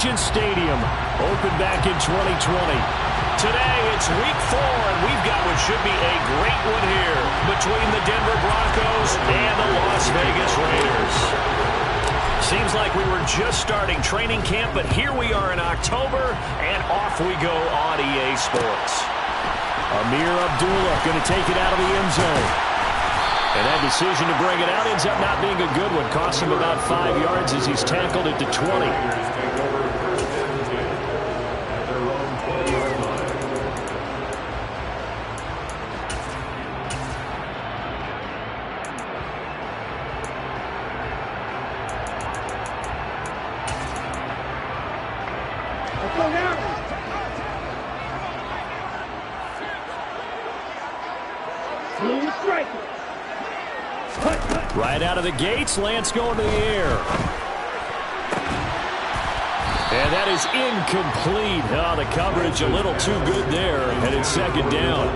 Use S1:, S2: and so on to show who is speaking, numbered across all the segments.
S1: Allegiant Stadium, opened back in 2020.
S2: Today, it's week 4, and we've got what should be a great one here between the Denver Broncos and the Las Vegas Raiders. Seems like we were just starting training camp, but here we are in October, and off we go on EA Sports.
S1: Amir Abdullah going to take it out of the end zone. And that decision to bring it out ends up not being a good one. Costs him about 5 yards as he's tackled it to 20. Right out of the gates, Lance going to the air. And that is incomplete. Oh, the coverage a little too good there, and it's second down.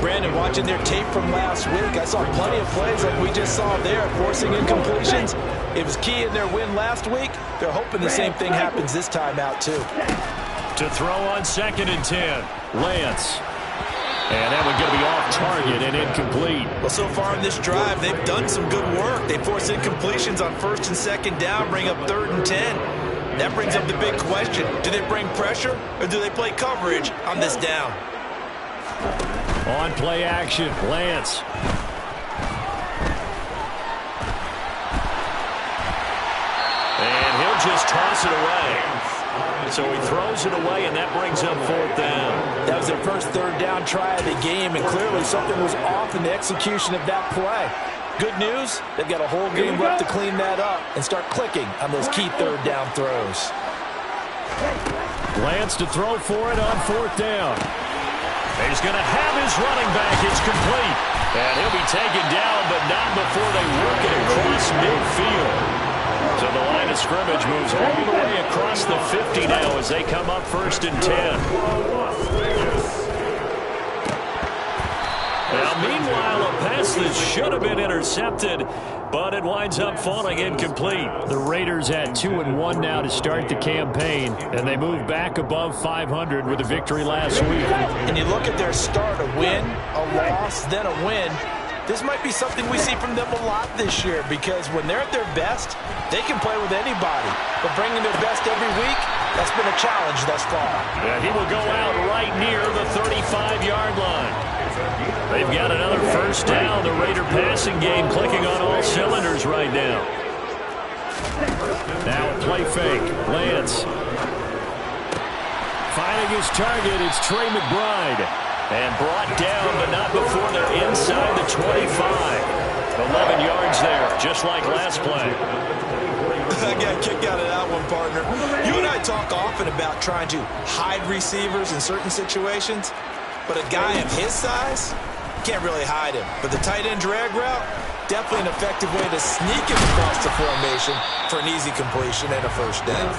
S3: Brandon, watching their tape from last week, I saw plenty of plays like we just saw there, forcing incompletions. It was key in their win last week. They're hoping the same thing happens this time out, too.
S1: To throw on 2nd and 10, Lance. And that one's going to be off target and incomplete.
S3: Well, so far in this drive, they've done some good work. They force incompletions on 1st and 2nd down, bring up 3rd and 10. That brings up the big question. Do they bring pressure or do they play coverage on this down?
S1: On play action, Lance. And he'll just toss it away. So he throws it away, and that brings up 4th down.
S3: That was their first 3rd down try of the game, and clearly something was off in the execution of that play. Good news, they've got a whole game left to clean that up and start clicking on those key 3rd down throws.
S1: Lance to throw for it on 4th down. He's going to have his running back. It's complete. And he'll be taken down, but not before they work it across midfield. So the line of scrimmage moves all the way across the 50 now as they come up 1st and 10. Now, meanwhile, a pass that should have been intercepted, but it winds up falling incomplete. The Raiders at 2-1 now to start the campaign, and they move back above 500 with a victory last week.
S3: And you look at their start, a win, a loss, then a win. This might be something we see from them a lot this year because when they're at their best, they can play with anybody. But bringing their best every week, that's been a challenge thus far.
S1: Yeah, he will go out right near the 35-yard line. They've got another 1st down. The Raider passing game clicking on all cylinders right now. Now a play fake. Lance. Finding his target, it's Trey McBride. And brought down, but not before they're inside the 25. 11 yards there, just like last play.
S3: I got a kick out of that one, partner. You and I talk often about trying to hide receivers in certain situations, but a guy of his size, can't really hide him. But the tight end drag route, definitely an effective way to sneak him across the formation for an easy completion and a 1st down.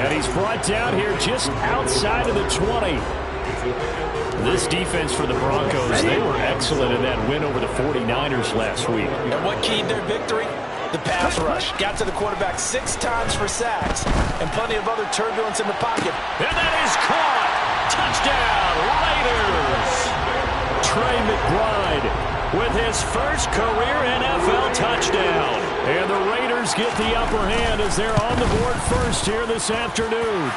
S1: And he's brought down here just outside of the 20. This defense for the Broncos, they were excellent in that win over the 49ers last week.
S3: And what keyed their victory? The pass rush. Got to the quarterback 6 times for sacks and plenty of other turbulence in the pocket.
S1: And that is caught. Touchdown, Raiders. Trey McBride with his first career NFL touchdown. And the Raiders get the upper hand as they're on the board first here this afternoon.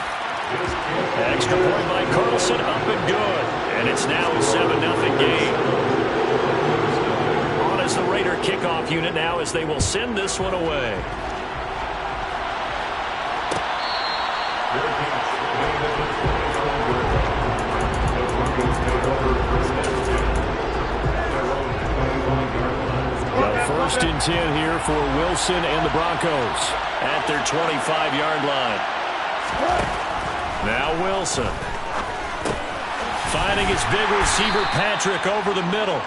S1: Extra point by Carlson, up and good. And it's now a 7-0 game. On as the Raider kickoff unit now as they will send this one away. Well, 1st and 10 here for Wilson and the Broncos at their 25-yard line. Now Wilson. Finding his big receiver, Patrick, over the middle.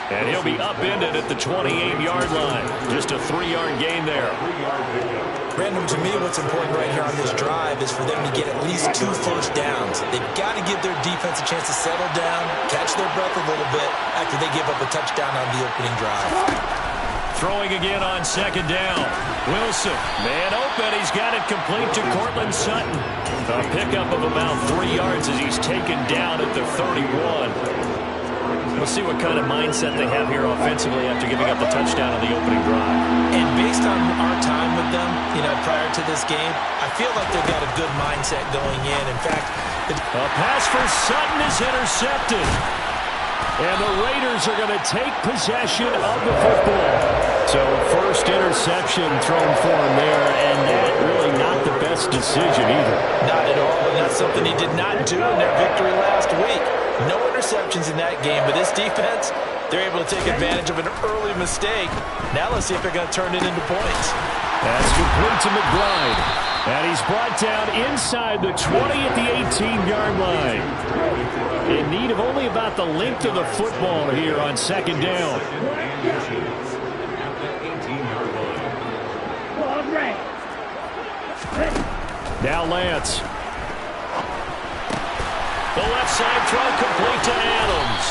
S1: And he'll be upended at the 28-yard line. Just a 3-yard gain there.
S3: Brandon, to me, what's important right here on this drive is for them to get at least 2 1st downs. They've got to give their defense a chance to settle down, catch their breath a little bit after they give up a touchdown on the opening drive.
S1: Throwing again on 2nd down. Wilson, man open. up, and he's got it complete to Cortland Sutton. A pickup of about 3 yards as he's taken down at the 31. We'll see what kind of mindset they have here offensively after giving up the touchdown on the opening drive.
S3: And based on our time with them, prior to this game, I feel like they've got a good mindset going in. In fact,
S1: a pass for Sutton is intercepted. And the Raiders are going to take possession of the football. So first interception thrown for him there, and that really not the best decision either.
S3: Not at all, and that's something he did not do in their victory last week. No interceptions in that game, but this defense, they're able to take advantage of an early mistake. Now let's see if they're going to turn it into points.
S1: That's complete to McBride. And he's brought down inside the 20 at the 18-yard line. In need of only about the length of the football here on second down. Now Lance. The left side throw complete to Adams.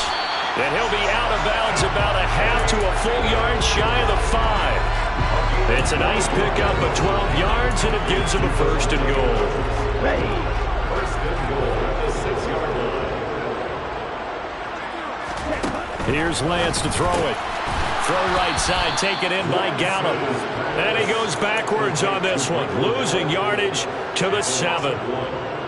S1: And he'll be out of bounds about a half to a full yard shy of the 5. It's a nice pickup of 12 yards, and it gives him a first and goal. First and goal at the 6-yard line. Here's Lance to throw it. Throw right side, taken in by Gallup. And he goes backwards on this one, losing yardage to the 7.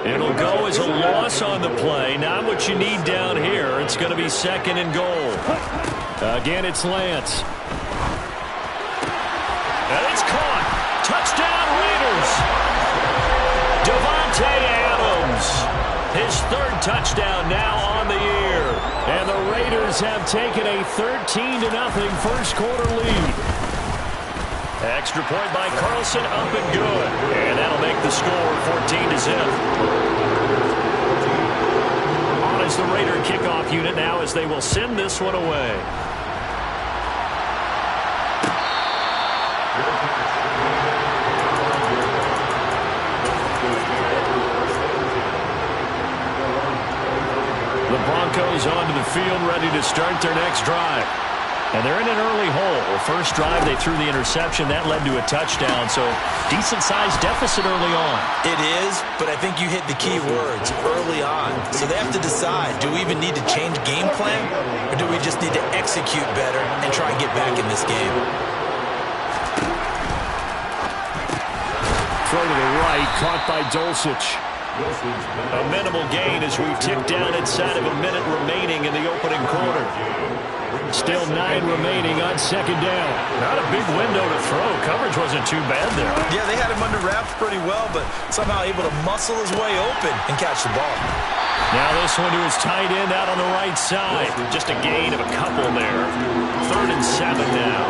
S1: It'll go as a loss on the play. Not what you need down here. It's going to be second and goal. Again, it's Lance. And it's caught. Touchdown, Raiders. Davante Adams. His third touchdown now on the year. And the Raiders have taken a 13-0 first quarter lead. Extra point by Carlson, up and good. And that'll make the score 14-0. On is the Raider kickoff unit now as they will send this one away. The Broncos onto the field, ready to start their next drive. And they're in an early hole. First drive, they threw the interception. That led to a touchdown, so decent-sized deficit early on.
S3: It is, but I think you hit the key words, early on. So they have to decide, do we even need to change game plan, or do we just need to execute better and try and get back in this game?
S1: Throw to the right, caught by Dulcich. A minimal gain as we've ticked down inside of a minute remaining in the opening quarter. Still 9 remaining on second down. Not a big window to throw. Coverage wasn't too bad there.
S3: Yeah, they had him under wraps pretty well, but somehow able to muscle his way open and catch the ball.
S1: Now this one to his tight end out on the right side. Just a gain of a couple there. 3rd and 7 now.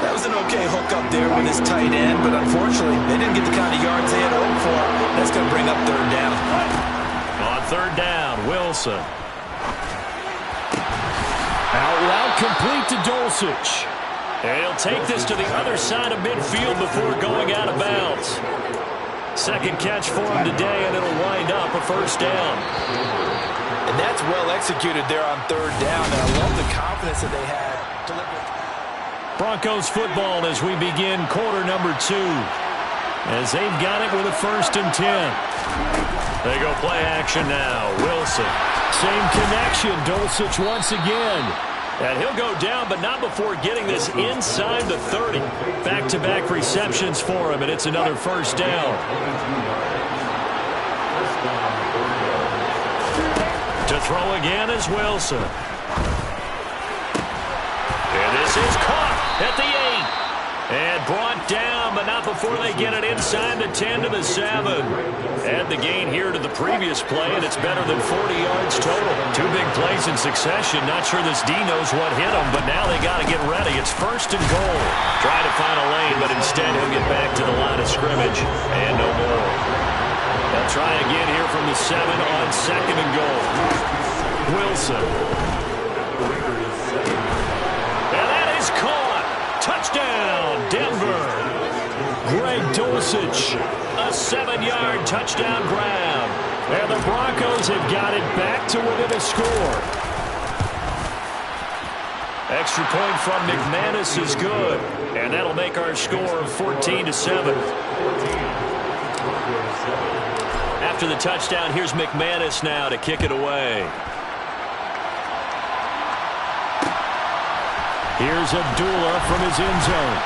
S3: That was an okay hook up there with his tight end, but unfortunately, they didn't get the kind of yards they had hoped for. That's going to bring up 3rd down.
S1: On 3rd down, Wilson. Out route complete to Dulcich. And he'll take this to the other side of midfield before going out of bounds. Second catch for him today, and it'll wind up a first down.
S3: And that's well executed there on 3rd down. And I love the confidence that they had.
S1: Broncos football as we begin quarter number 2. As they've got it with a 1st and 10. They go play action now. Wilson. Same connection. Dulcich once again. And he'll go down, but not before getting this inside the 30. Back-to-back receptions for him, and it's another first down. To throw again is Wilson. And this is caught at the 8. And brought down, but not before they get it inside the 10 to the 7. Add the gain here to the previous play, and it's better than 40 yards total. 2 big plays in succession. Not sure this D knows what hit him, but now they got to get ready. It's 1st and goal. Try to find a lane, but instead he'll get back to the line of scrimmage. And no more. They'll try again here from the 7 on 2nd and goal. Wilson. And that is caught. Touchdown, Denver. Greg Dulcich, a 7-yard touchdown grab. And the Broncos have got it back to within a score. Extra point from McManus is good. And that'll make our score 14-7. After the touchdown, here's McManus now to kick it away. Here's Abdullah from his end zone.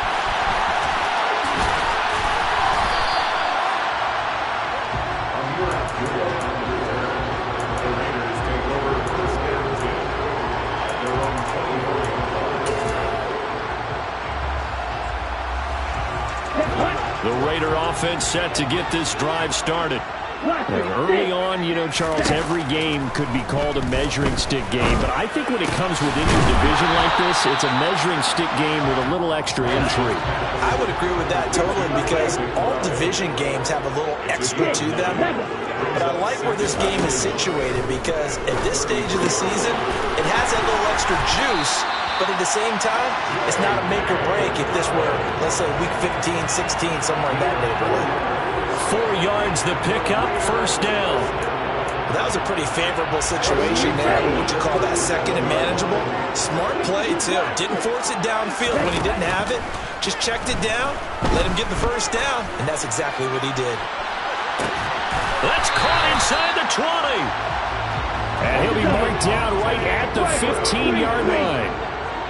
S1: The Raider offense set to get this drive started. And early on, you know, Charles, every game could be called a measuring stick game. But I think when it comes within your division like this, it's a measuring stick game with a little extra intrigue.
S3: I would agree with that totally because all division games have a little extra to them. But I like where this game is situated because at this stage of the season, it has that little extra juice. But at the same time, it's not a make or break if this were, let's say, week 15, 16, somewhere in that neighborhood.
S1: 4 yards the pickup, first down.
S3: That was a pretty favorable situation there. Would you call that second and manageable? Smart play, too. Didn't force it downfield when he didn't have it. Just checked it down, let him get the first down, and that's exactly what he did.
S1: That's caught inside the 20. And he'll be marked down right at the 15-yard line.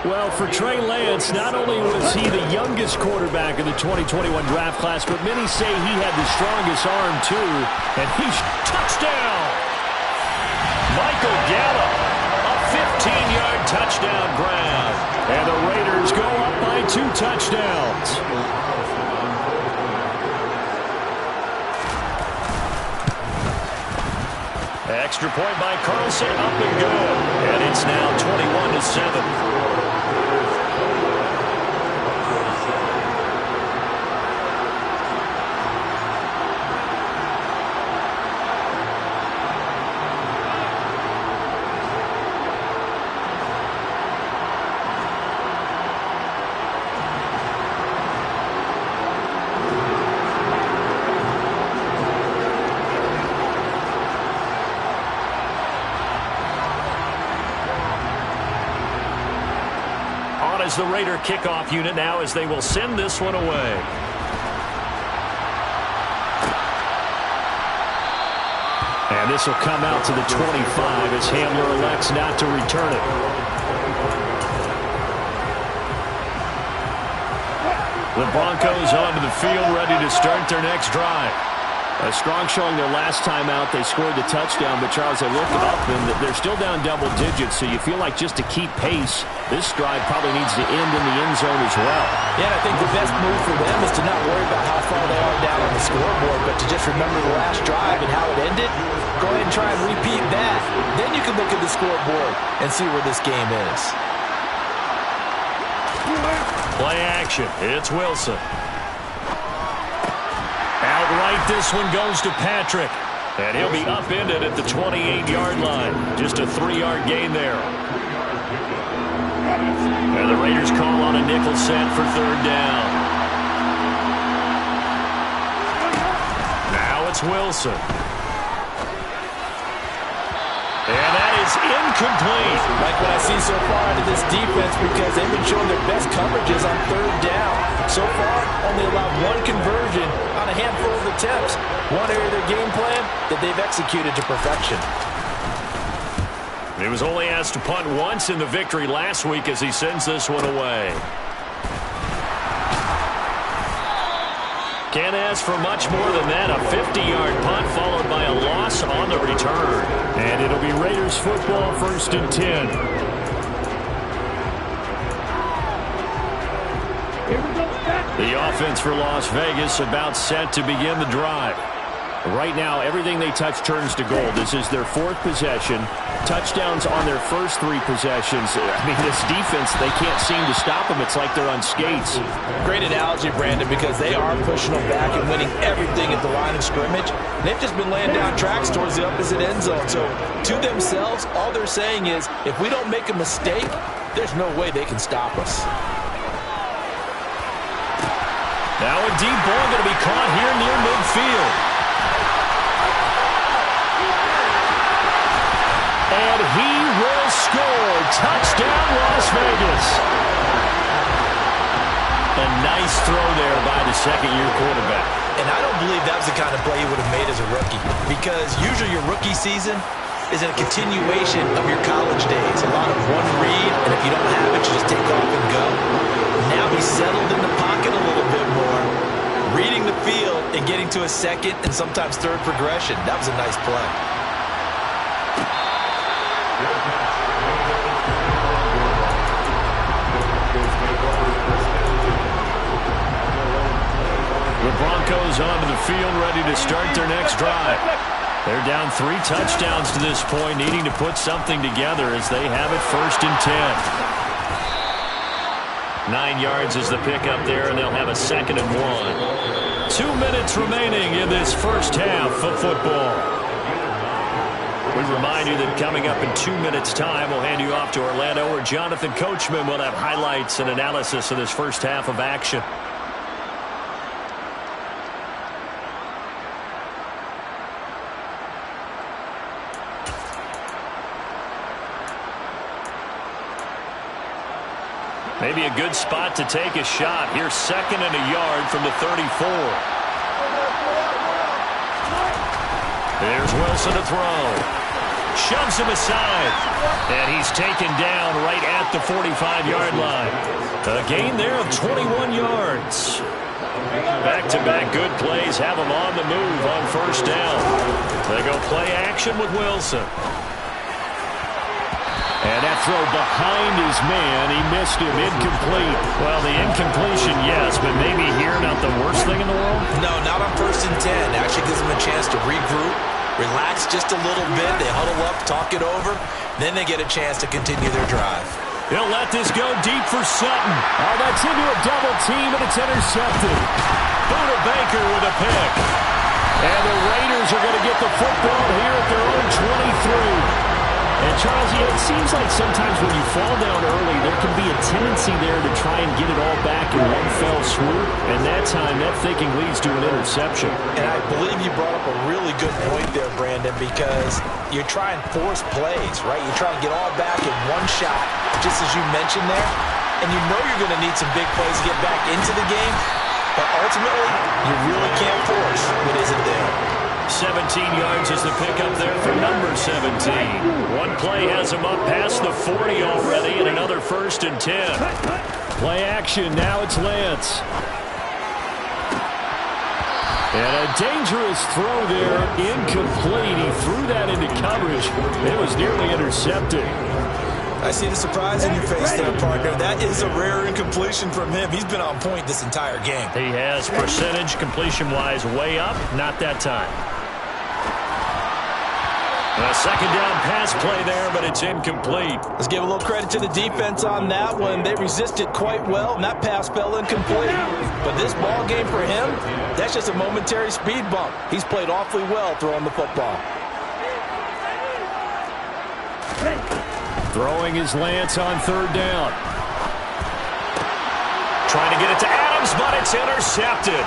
S1: Well, for Trey Lance, not only was he the youngest quarterback in the 2021 draft class, but many say he had the strongest arm, too. And he's touchdown! Michael Gallup, a 15-yard touchdown grab. And the Raiders go up by 2 touchdowns. Extra point by Carlson, up and good. And it's now 21-7. As the Raider kickoff unit now as they will send this one away. And this will come out to the 25 as Hamler elects not to return it. The Broncos onto the field ready to start their next drive. A strong showing their last time out. They scored the touchdown, but Charles, they look up and they're still down double digits, so you feel like just to keep pace, this drive probably needs to end in the end zone as well.
S3: Yeah, I think the best move for them is to not worry about how far they are down on the scoreboard, but to just remember the last drive and how it ended. Go ahead and try and repeat that. Then you can look at the scoreboard and see where this game is.
S1: Play action. It's Wilson. Outright, this one goes to Patrick. And he'll be upended at the 28-yard line. Just a 3-yard gain there. And the Raiders call on a nickel set for third down. Now it's Wilson. And that is incomplete.
S3: Like what I see so far out of this defense because they've been showing their best coverages on third down. So far, only allowed 1 conversion on a handful of attempts. One area of their game plan that they've executed to perfection.
S1: He was only asked to punt once in the victory last week as he sends this one away. Can't ask for much more than that. A 50-yard punt followed by a loss on the return. And it'll be Raiders football, 1st and 10. The offense for Las Vegas about set to begin the drive. Right now, everything they touch turns to gold. This is their 4th possession. Touchdowns on their first 3 possessions. I mean, this defense, they can't seem to stop them. It's like they're on skates.
S3: Great analogy, Brandon, because they are pushing them back and winning everything at the line of scrimmage. They've just been laying down tracks towards the opposite end zone. So, to themselves, all they're saying is, if we don't make a mistake, there's no way they can stop us.
S1: Now a deep ball going to be caught here near midfield. And he will score. Touchdown, Las Vegas. pass. A nice throw there by the second-year quarterback.
S3: And I don't believe that was the kind of play he would have made as a rookie, because usually your rookie season is a continuation of your college days. A lot of one read, and if you don't have it, you just take off and go. Now he's settled in the pocket a little bit more, reading the field and getting to a second and sometimes third progression. That was a nice play.
S1: The Broncos onto the field, ready to start their next drive. They're down 3 touchdowns to this point, needing to put something together as they have it 1st and 10. 9 yards is the pickup there, and they'll have a 2nd and 1. 2 minutes remaining in this first half of football. We remind you that coming up in 2 minutes' time, we'll hand you off to Orlando, where Jonathan Coachman will have highlights and analysis of this first half of action. Maybe a good spot to take a shot. Here's 2nd and a yard from the 34. There's Wilson to throw. Shoves him aside. And he's taken down right at the 45-yard line. A gain there of 21 yards. Back-to-back good plays have him on the move on 1st down. They go play action with Wilson. And that throw behind his man, he missed him, incomplete. Well, the incompletion, yes, but maybe here not the worst thing in the world?
S3: No, not on 1st and 10. Actually gives them a chance to regroup, relax just a little bit. They huddle up, talk it over. Then they get a chance to continue their drive.
S1: He'll let this go deep for Sutton. Oh, that's into a double team, and it's intercepted. Buda Baker with a pick. And the Raiders are going to get the football here at their own 23. And, Charles, it seems like sometimes when you fall down early, there can be a tendency there to try and get it all back in one fell swoop. And that time, that thinking leads to an interception.
S3: And I believe you brought up a really good point there, Brandon, because you're trying to force plays, right? You're trying to get all back in one shot, just as you mentioned there. And you know you're going to need some big plays to get back into the game. But ultimately, you really can't force what isn't there.
S1: 17 yards is the pickup there for number 17. One play has him up past the 40 already, and another 1st and 10. Play action, now it's Lance. And a dangerous throw there, incomplete. He threw that into coverage. It was nearly intercepted.
S3: I see the surprise in your face there, partner. That is a rare incompletion from him. He's been on point this entire game.
S1: He has, percentage completion-wise way up, not that time. A 2nd down pass play there, but it's incomplete.
S3: Let's give a little credit to the defense on that one. They resisted quite well, and that pass fell incomplete. But this ball game for him, that's just a momentary speed bump. He's played awfully well throwing the football.
S1: Throwing his Lance on 3rd down. Trying to get it to Adams, but it's intercepted.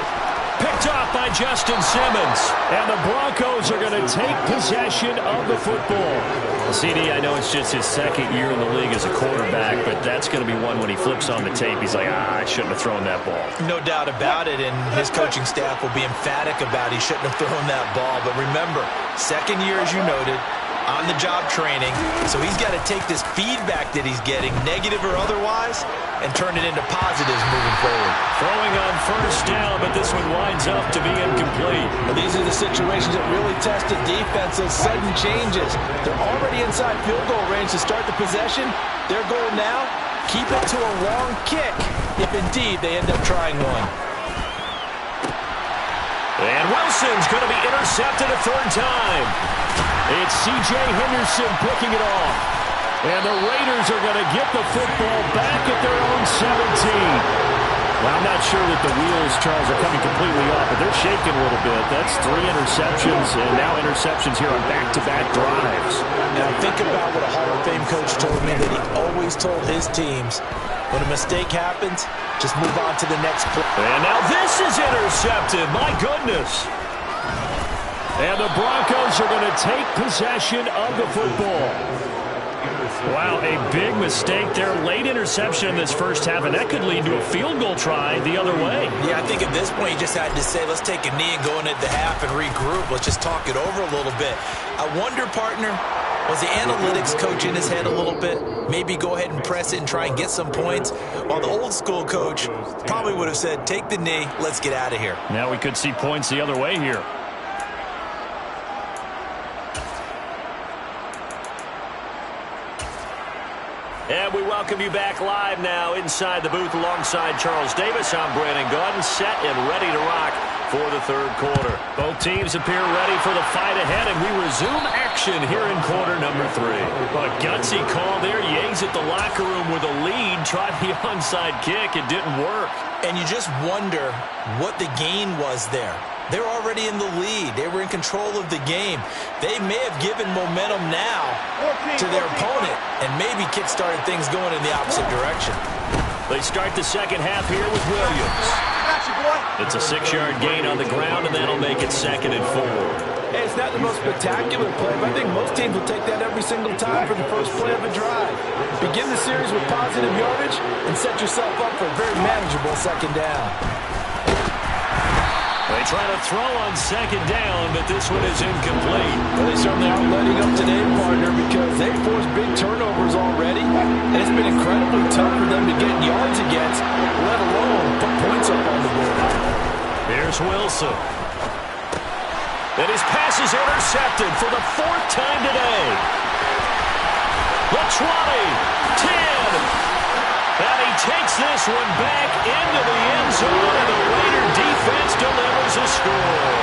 S1: Picked off by Justin Simmons. And the Broncos are going to take possession of the football. CD, I know it's just his 2nd year in the league as a quarterback, but that's going to be one when he flips on the tape. He's like, I shouldn't have thrown that ball.
S3: No doubt about it, and his coaching staff will be emphatic about he shouldn't have thrown that ball. But remember, 2nd year, as you noted, on-the-job training, so he's got to take this feedback that he's getting, negative or otherwise, and turn it into positives moving forward.
S1: Throwing on 1st down, but this one winds up to be incomplete.
S3: Well, these are the situations that really test the defense, those sudden changes. They're already inside field goal range to start the possession. Their goal now, keep it to a long kick, if indeed they end up trying one.
S1: And Wilson's going to be intercepted a 3rd time. It's C.J. Henderson picking it off. And the Raiders are going to get the football back at their own 17. Well, I'm not sure that the wheels, Charles, are coming completely off, but they're shaking a little bit. That's 3 interceptions, and now interceptions here on back-to-back drives.
S3: Now think about what a Hall of Fame coach told me, that he always told his teams, when a mistake happens, just move on to the next play.
S1: And now this is intercepted. My goodness. And the Broncos are going to take possession of the football. Wow, a big mistake there. Late interception in this first half, and that could lead to a field goal try the other way.
S3: Yeah, I think at this point you just had to say, let's take a knee and go into the half and regroup. Let's just talk it over a little bit. I wonder, partner, was the analytics coach in his head a little bit? Maybe go ahead and press it and try and get some points? While the old school coach probably would have said, take the knee, let's get out of here.
S1: Now we could see points the other way here.
S2: And we welcome you back live now inside the booth alongside Charles Davis. I'm Brandon Gaudin, set and ready to rock for the third quarter. Both teams appear ready for the fight ahead, and we resume action here in quarter number 3. A gutsy call there. Yates at the locker room with a lead. Tried the onside kick. It didn't work.
S3: And you just wonder what the gain was there. They're already in the lead. They were in control of the game. They may have given momentum now to their opponent and maybe kick-started things going in the opposite direction.
S2: They start the second half here with Williams. It's a 6-yard gain on the ground, and that'll make it 2nd and 4.
S4: Hey, it's not the most spectacular play, but I think most teams will take that every single time for the first play of a drive. Begin the series with positive yardage and set yourself up for a very manageable second down.
S2: They try to throw on second down, but this one is incomplete.
S4: Well, they certainly aren't letting up today, partner, because they've forced big turnovers already, and it's been incredibly tough for them to get yards against, let alone put points up on the board.
S2: Here's Wilson. And his pass is intercepted for the 4th time today. The 20, 10. And he takes this one back into the end zone, and the Raider defense delivers a score.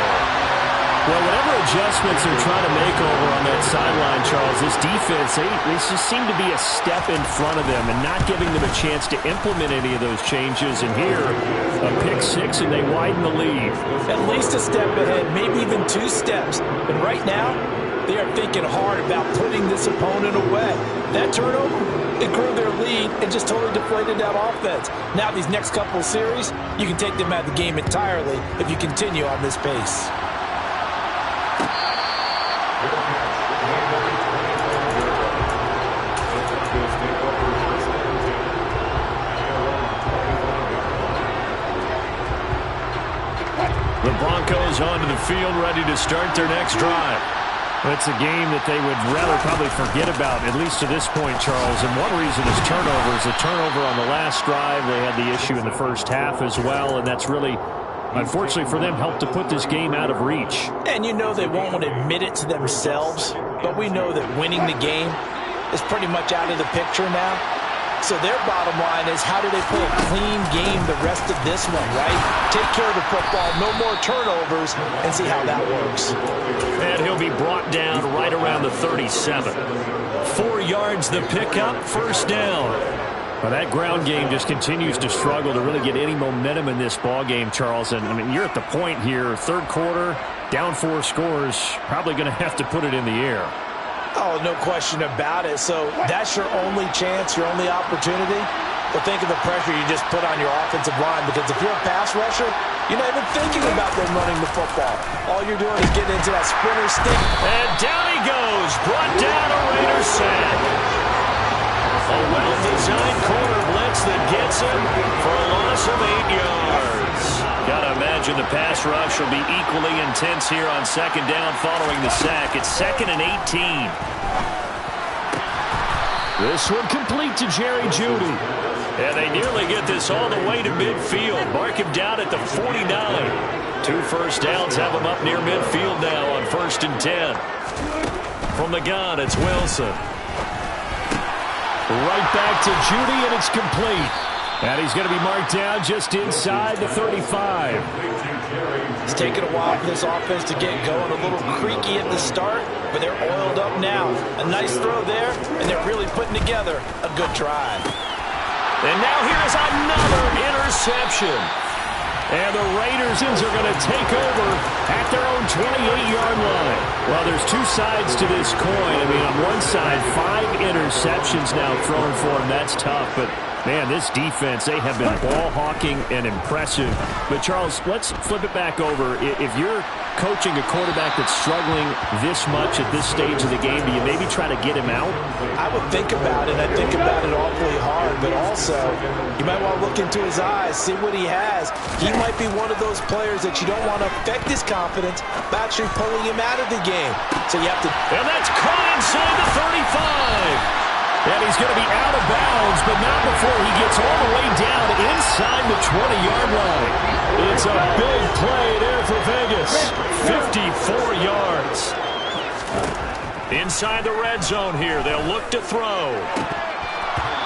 S1: Well, whatever adjustments they're trying to make over on that sideline, Charles, this defense, they just seem to be a step in front of them and not giving them a chance to implement any of those changes. And here, a pick-6, and they widen the lead.
S4: At least a step ahead, maybe even 2 steps. And right now, they are thinking hard about putting this opponent away. That turnover, it grew their lead and just totally deflated that offense. Now these next couple of series, you can take them out of the game entirely if you continue on this pace.
S2: The Broncos onto the field, ready to start their next drive.
S1: It's a game that they would rather probably forget about, at least to this point, Charles. And one reason is turnovers. A turnover on the last drive. They had the issue in the first half as well, and that's really, unfortunately for them, helped to put this game out of reach.
S4: And you know they won't want to admit it to themselves, but we know that winning the game is pretty much out of the picture now. So their bottom line is, how do they play a clean game the rest of this one, right? Take care of the football, no more turnovers, and see how that works.
S2: And he'll be brought down right around the 37. 4 yards the pickup, 1st down.
S1: Well, that ground game just continues to struggle to really get any momentum in this ball game, Charles. And, I mean, you're at the point here, 3rd quarter, down 4 scores, probably going to have to put it in the air.
S4: Oh, no question about it. So that's your only chance, your only opportunity. But think of the pressure you just put on your offensive line, because if you're a pass rusher, you're not even thinking about them running the football. All you're doing is getting into that sprinter stick.
S2: And down he goes, brought down a Raider sack. A well-designed corner blitz that gets him for a loss of 8 yards. Gotta imagine the pass rush will be equally intense here on 2nd down following the sack. It's 2nd and 18.
S1: This one complete to Jerry Jeudy.
S2: And they nearly get this all the way to midfield. Mark him down at the 49. 2 first downs have him up near midfield now on 1st and 10. From the gun, it's Wilson.
S1: Right back to Jeudy, and it's complete. And he's going to be marked down just inside the 35.
S4: It's taken a while for this offense to get going. A little creaky at the start, but they're oiled up now. A nice throw there, and they're really putting together a good drive.
S2: And now here's another interception.
S1: And the Raiders are going to take over at their own 28-yard line. Well, there's 2 sides to this coin. I mean, on one side, 5 interceptions now thrown for him. That's tough. But Man, this defense, they have been ball hawking and impressive. But, Charles, let's flip it back over. If you're coaching a quarterback that's struggling this much at this stage of the game, do you maybe try to get him out?
S4: I would think about it. I think about it awfully hard. But also, you might want to look into his eyes, see what he has. He might be one of those players that you don't want to affect his confidence by actually pulling him out of the game. So you have to...
S1: And that's caught inside the 35. And he's going to be out of bounds, but not before he gets all the way down inside the 20-yard line. It's a big play there for Vegas. 54 yards. Inside the red zone here. They'll look to throw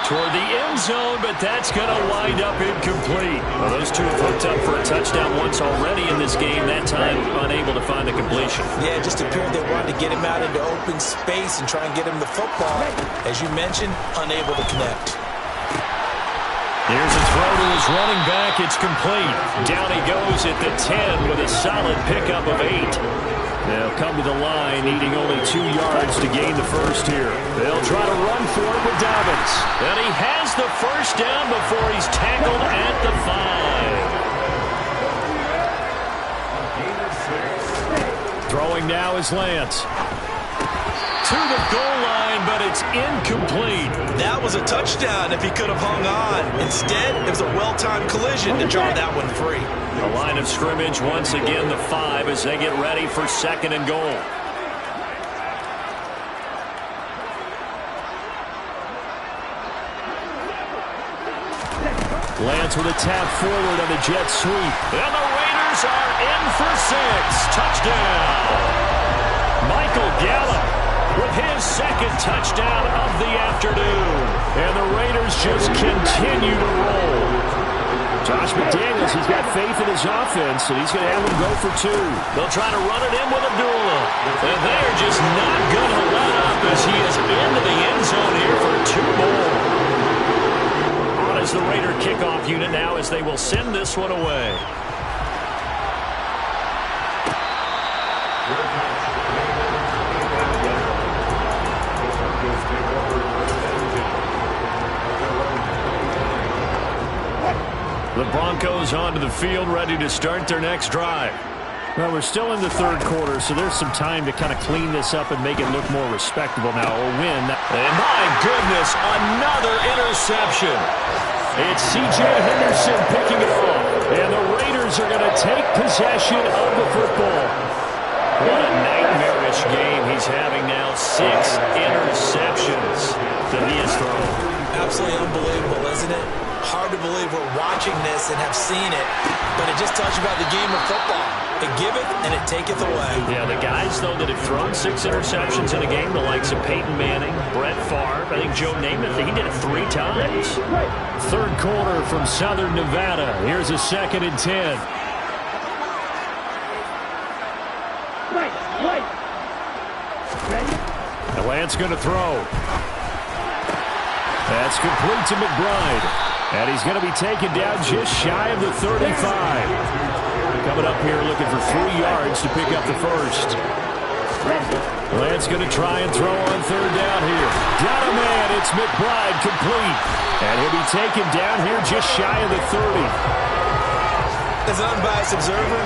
S1: toward the end zone, but that's going to wind up incomplete. Well, those two have hooked up for a touchdown once already in this game. That time, unable to find the completion.
S4: Yeah, it just appeared they wanted to get him out into open space and try and get him the football. As you mentioned, unable to connect.
S1: Here's a throw to his running back. It's complete. Down he goes at the 10 with a solid pickup of 8. They'll come to the line, needing only 2 yards to gain the first here. They'll try to run for it with Dobbins. And he has the first down before he's tackled at the 5. Throwing now is Lance. To the goal line, but it's incomplete.
S3: That was a touchdown if he could have hung on. Instead, it was a well-timed collision to draw that one free.
S1: The line of scrimmage once again the 5 as they get ready for second and goal. Lance with a tap forward on the jet sweep. And the Raiders are in for 6. Touchdown. Michael Gallup with his second touchdown of the afternoon. And the Raiders just continue to roll. Josh McDaniels, he's got faith in his offense, and he's going to have him go for 2. They'll try to run it in with Abdullah. And they're just not going to let up as he is into the end zone here for 2 more. On is the Raider kickoff unit now as they will send this one away. The Broncos onto the field, ready to start their next drive. Well, we're still in the third quarter, so there's some time to kind of clean this up and make it look more respectable now, or win. And my goodness, another interception. It's C.J. Henderson picking it off. And the Raiders are going to take possession of the football. What a nightmarish game he's having now. 6 interceptions that he has thrown.
S4: Absolutely unbelievable, isn't it? Hard to believe we're watching this and have seen it, but it just talks about the game of football. It giveth and it taketh away.
S1: Yeah, the guys, though, that have thrown 6 interceptions in a game, the likes of Peyton Manning, Brett Favre, I think Joe Namath, he did it 3 times. Third quarter from Southern Nevada. Here's a 2nd and 10. And Lance going to throw. That's complete to McBride. And he's going to be taken down just shy of the 35. Coming up here looking for 3 yards to pick up the first. Lance going to try and throw on 3rd down here. Got a man. It's McBride complete. And he'll be taken down here just shy of the 30.
S3: As an unbiased observer,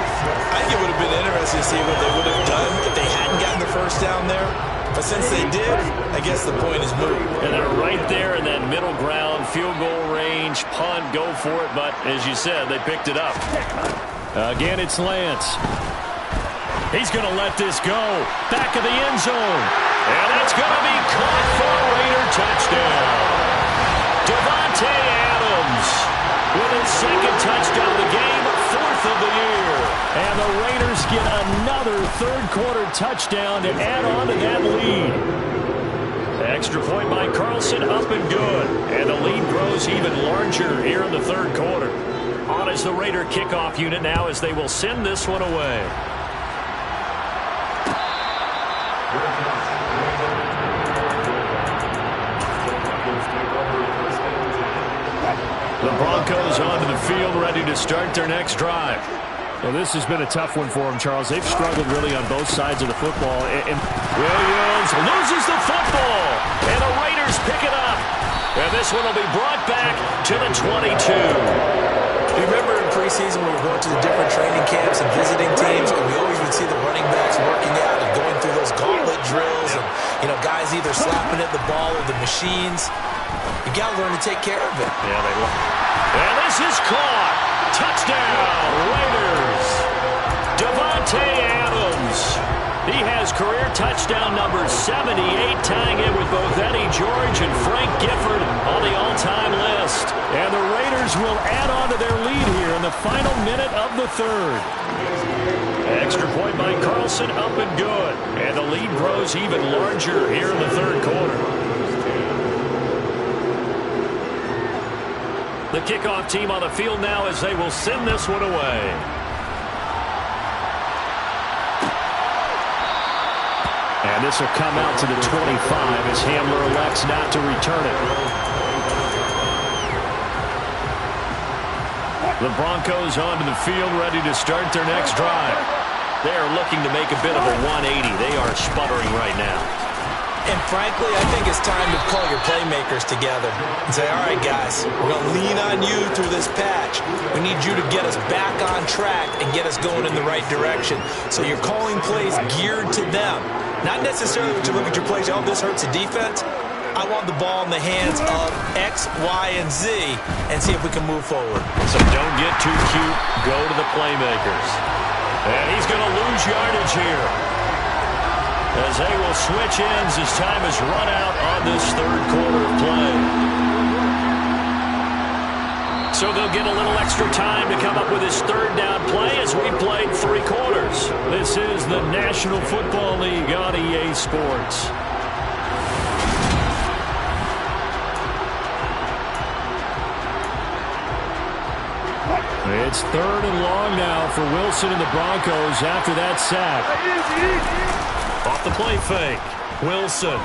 S3: I think it would have been interesting to see what they would have done if they hadn't gotten the first down there. But since they did, I guess the point is moot.
S1: And they're right there in that middle ground, field goal range, punt, go for it. But as you said, they picked it up. Again, it's Lance. He's going to let this go. Back of the end zone. And that's going to be caught for a Raider touchdown. Devontae Adams with his 2nd touchdown of the game, 4th of the year. And the Raiders get another third-quarter touchdown to add on to that lead. Extra point by Carlson, up and good. And the lead grows even larger here in the third quarter. On is the Raider kickoff unit now as they will send this one away. The Broncos onto the field, ready to start their next drive. Well, this has been a tough one for them, Charles. They've struggled really on both sides of the football. And Williams loses the football. And the Raiders pick it up.
S2: And this one will be brought back to the 22.
S3: You remember in preseason we were going to the different training camps and visiting teams, and we always would see the running backs working out and going through those gauntlet drills, and guys either slapping at the ball or the machines. You got to learn to take care of it.
S2: Yeah, they love it. And this is caught. Touchdown, Raiders. Davante Adams. He has career touchdown number 78, tying it with both Eddie George and Frank Gifford on the all-time list. And the Raiders will add on to their lead here in the final minute of the third. Extra point by Carlson, up and good. And the lead grows even larger here in the third quarter. The kickoff team on the field now as they will send this one away. And this will come out to the 25 as Hamler elects not to return it. The Broncos onto the field, ready to start their next drive. They are looking to make a bit of a 180. They are sputtering right now.
S3: And frankly, I think it's time to call your playmakers together and say, all right, guys, we're going to lean on you through this patch. We need you to get us back on track and get us going in the right direction. So you're calling plays geared to them. Not necessarily when you look at your plays, oh, this hurts the defense. I want the ball in the hands of X, Y, and Z and see if we can move forward.
S2: So don't get too cute. Go to the playmakers. And he's going to lose yardage here, as they will switch ends as time is run out on this third quarter of play. So they'll get a little extra time to come up with his third down play as we played 3 quarters. This is the National Football League on EA Sports. It's 3rd and long now for Wilson and the Broncos after that sack. Off the play fake. Wilson.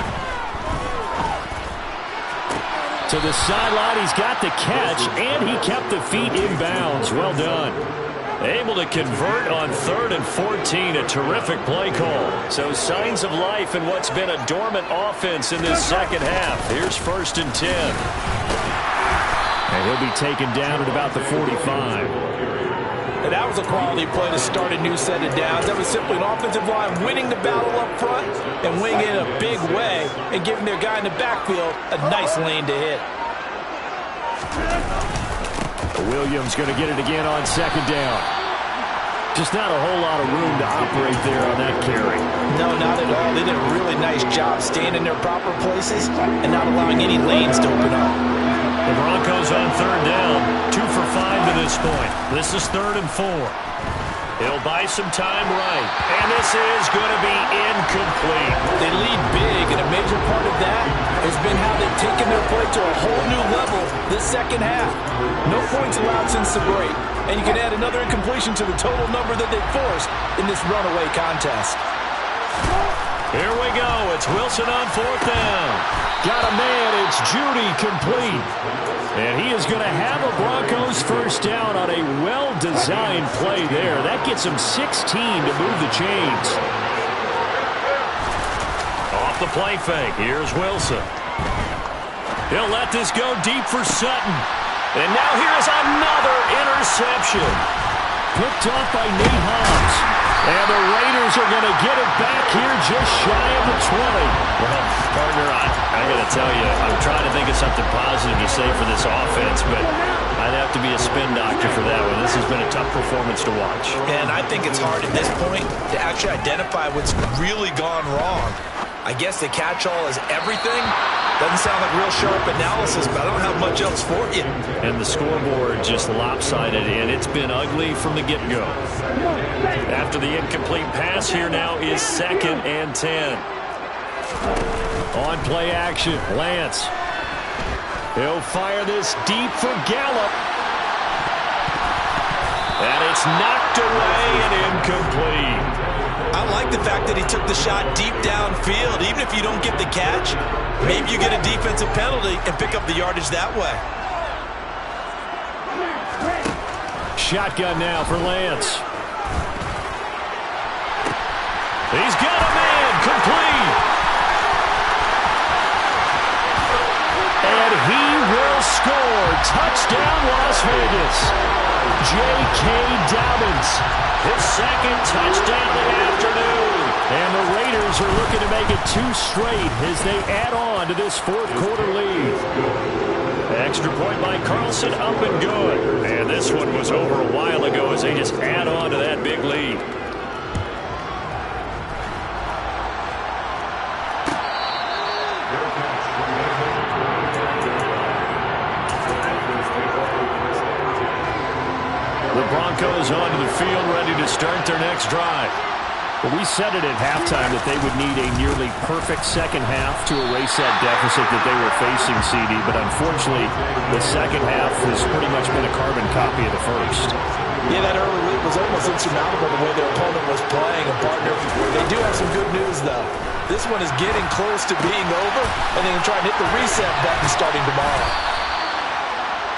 S2: To the sideline, he's got the catch, and he kept the feet in bounds. Well done. Able to convert on 3rd and 14. A terrific play call. So signs of life in what's been a dormant offense in this second half. Here's 1st and 10. And he'll be taken down at about the 45.
S4: And that was a quality play to start a new set of downs. That was simply an offensive line winning the battle up front and winning it in a big way and giving their guy in the backfield a nice lane to hit.
S2: Williams going to get it again on 2nd down. Just not a whole lot of room to operate there on that carry.
S4: No, not at all. They did a really nice job staying in their proper places and not allowing any lanes to open up.
S2: The Broncos on 3rd down, 2 for 5 to this point. This is 3rd and 4. He'll buy some time right, and this is going to be incomplete.
S4: They lead big, and a major part of that has been how they've taken their play to a whole new level this second half. No points allowed since the break, and you can add another incompletion to the total number that they forced in this runaway contest.
S2: Here we go. It's Wilson on 4th down. Got a man. It's Judy complete. And he is going to have a Broncos 1st down on a well-designed play there. That gets him 16 to move the chains. Off the play fake. Here's Wilson. He'll let this go deep for Sutton. And now here is another interception. Picked off by Nate Hobbs. And the Raiders are going to get it back here just shy of the 20. Well, partner, I got to tell you, I'm trying to think of something positive to say for this offense, but I'd have to be a spin doctor for that one. This has been a tough performance to watch.
S3: And I think it's hard at this point to actually identify what's really gone wrong. I guess the catch-all is everything. Doesn't sound like real sharp analysis, but I don't have much else for you.
S2: And the scoreboard just lopsided, and it's been ugly from the get-go. After the incomplete pass, here now is 2nd and 10. On play action, Lance. He'll fire this deep for Gallup. And it's knocked away and incomplete.
S3: I like the fact that he took the shot deep downfield. Even if you don't get the catch, maybe you get a defensive penalty and pick up the yardage that way.
S2: Shotgun now for Lance. He's got a man complete. And he
S1: His second touchdown of the afternoon. And the Raiders are looking to make it 2 straight as they add on to this fourth quarter lead. Extra point by Carlson, up and good. And this one was over a while ago as they just add on to that big lead. The Broncos onto the field, ready to start their next drive. Well, we said it at halftime that they would need a nearly perfect second half to erase that deficit that they were facing, CD. But unfortunately, the second half has pretty much been a carbon copy of the first.
S4: Yeah, that early lead was almost insurmountable the way their opponent was playing. And, partner, they do have some good news, though. This one is getting close to being over, and they can try and hit the reset button starting tomorrow.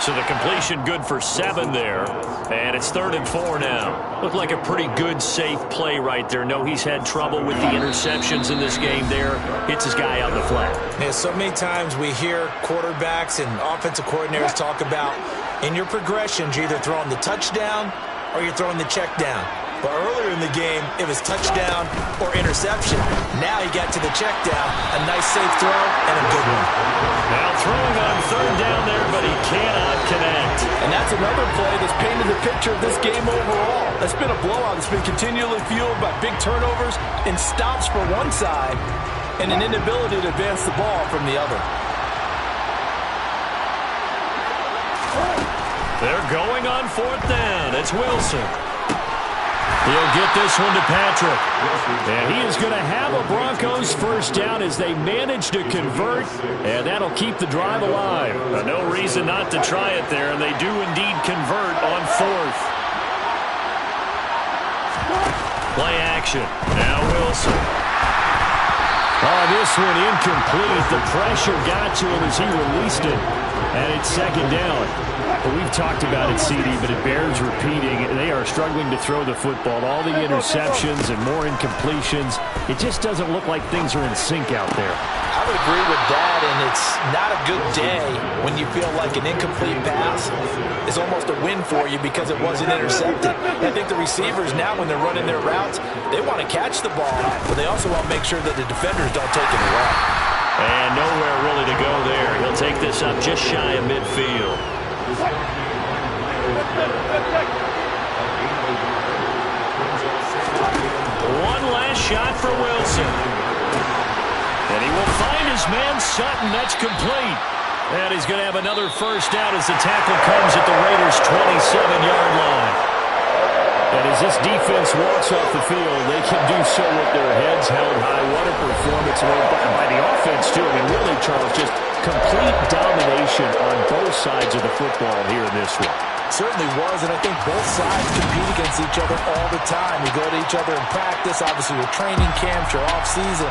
S1: So the completion good for 7 there. And it's 3rd and 4 now. Looked like a pretty good, safe play right there. No, he's had trouble with the interceptions in this game there. Hits his guy out in the flat.
S3: Yeah, so many times we hear quarterbacks and offensive coordinators talk about in your progressions, you're either throwing the touchdown or you're throwing the check down. But earlier in the game, it was touchdown or interception. Now he got to the check down, a nice safe throw, and a good one.
S1: Now throwing on 3rd down there, but he cannot connect.
S4: And that's another play that's painted the picture of this game overall. It's been a blowout. It's been continually fueled by big turnovers and stops for one side and an inability to advance the ball from the other.
S1: They're going on 4th down. It's Wilson. He'll get this one to Patrick. And he is going to have a Broncos first down as they manage to convert. And that'll keep the drive alive. No reason not to try it there. And they do indeed convert on 4th. Play action. Now Wilson. Oh, this one incomplete. The pressure got to him as he released it. And it's 2nd down. But we've talked about it, CD, but it bears repeating. They are struggling to throw the football. All the interceptions and more incompletions. It just doesn't look like things are in sync out there.
S4: I would agree with that, and it's not a good day when you feel like an incomplete pass is almost a win for you because it wasn't intercepted. I think the receivers now, when they're running their routes, they want to catch the ball, but they also want to make sure that the defenders don't take it away.
S1: And nowhere really to go there. He'll take this up just shy of midfield. One last shot for Wilson. And he will find his man Sutton. That's complete. And he's going to have another first down as the tackle comes at the Raiders' 27-yard line. And as this defense walks off the field, they can do so with their heads held high. What a performance by the offense, too. I mean, really, Charles, just complete domination on both sides of the football here in this one.
S4: Certainly was, and I think both sides compete against each other all the time. You go to each other in practice, obviously your training camps, your off-season.